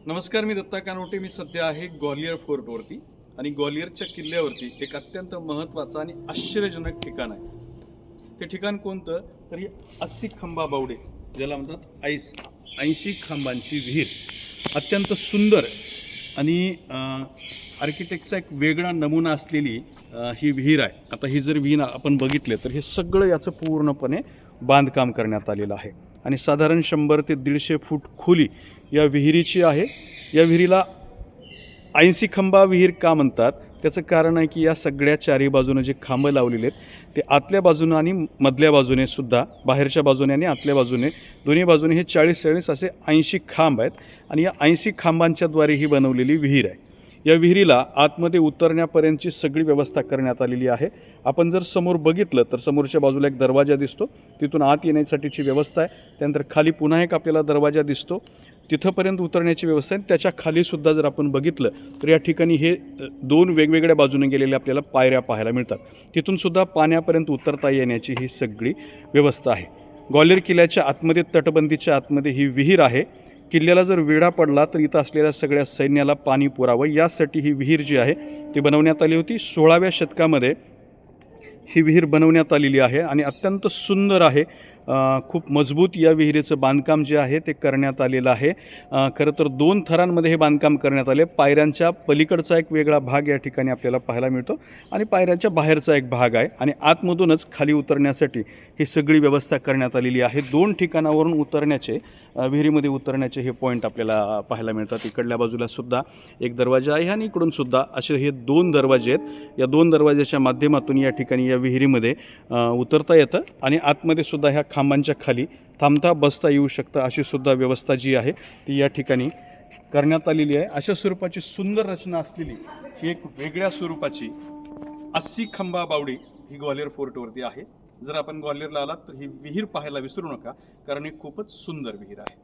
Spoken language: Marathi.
नमस्कार, मी दत्ता कानोटे. मी सध्या आहे ग्वालियर फोर्टवरती आणि ग्वालियरच्या किल्ल्यावरती एक अत्यंत महत्त्वाचं आणि आश्चर्यजनक ठिकाण आहे. ते ठिकाण कोणतं तर ही 80 खंबा बावडे, ज्याला म्हणतात 80 खांबांची विहीर. अत्यंत सुंदर आणि आर्किटेक्टचा एक वेगळा नमुना असलेली ही विहीर आहे. आता ही जर विहीर आपण बघितले तर हे सगळं याचं पूर्णपणे बांधकाम करण्यात आलेलं आहे आणि साधारण 100 ते 150 फूट खोली या विहिरीची आहे. या विहिरीला 80 खंबा विहीर का म्हणतात त्याचं कारण आहे की या सगळ्या चारी बाजूने जे खांबं लावलेले आहेत ते आतल्या बाजूने आणि मधल्या बाजूने सुद्धा, बाहेरच्या बाजूने आणि आतल्या बाजूने, दोन्ही बाजूने हे 40 असे 80 खांब आहेत आणि या 80 खांबांच्याद्वारे ही बनवलेली विहीर आहे. या विहिरीला आतमध्ये उतरण्यापर्यंतची सगळी व्यवस्था करण्यात आलेली आहे. आपण जर समोर बघितलं तर समोरच्या बाजूला एक दरवाजा दिसतो, तिथून आत येण्यासाठीची व्यवस्था आहे. त्यानंतर खाली पुन्हा एक आपल्याला दरवाजा दिसतो, तिथंपर्यंत उतरण्याची व्यवस्था आहे. त्याच्या खालीसुद्धा जर आपण बघितलं तर या ठिकाणी हे 2 वेगवेगळ्या बाजूने गेलेल्या आपल्याला पायऱ्या पाहायला मिळतात. तिथूनसुद्धा पाण्यापर्यंत उतरता येण्याची ही सगळी व्यवस्था आहे. ग्वाल्हेर किल्ल्याच्या आतमध्ये, तटबंदीच्या आतमध्ये ही विहीर आहे. किल्ल्याला जर वेढा पडला तर इथं असलेल्या सगळ्या सैन्याला पाणी पुरावं यासाठी ही विहीर जी आहे ती बनवण्यात आली होती. 16व्या शतकामध्ये ही विहीर बनवण्यात आलेली आहे आणि अत्यंत सुंदर आहे. खूप मजबूत या विहिरीचं बांधकाम जे आहे ते करण्यात आलेलं आहे. खरं तर 2 थरांमध्ये हे बांधकाम करण्यात आले. पायऱ्यांच्या पलीकडचा एक वेगळा भाग या ठिकाणी आपल्याला पाहायला मिळतो आणि पायऱ्यांच्या बाहेरचा एक भाग आहे आणि आतमधूनच खाली उतरण्यासाठी ही सगळी व्यवस्था करण्यात आलेली आहे. 2 ठिकाणावरून उतरण्याचे, विहिरीमध्ये उतरण्याचे हे पॉईंट आपल्याला पाहायला मिळतात. इकडल्या बाजूला सुद्धा एक दरवाजा आहे आणि इकडून सुद्धा असे हे 2 दरवाजे आहेत. या 2 दरवाजाच्या माध्यमातून या ठिकाणी या विहिरीमध्ये उतरता येतं आणि आतमध्ये सुद्धा ह्या खांबांच्या खाली थांबता बसता येऊ शकतं अशी सुद्धा व्यवस्था जी आहे ती या ठिकाणी करण्यात आलेली आहे. अशा स्वरूपाची सुंदर रचना असलेली ही एक वेगळ्या स्वरूपाची 80 खंबा बावडी ही ग्वाल्हेर फोर्टवरती आहे. जर आपण ग्वाल्हेरला आलात तर ही विहीर पाहायला विसरू नका, कारण ही खूपच सुंदर विहीर आहे.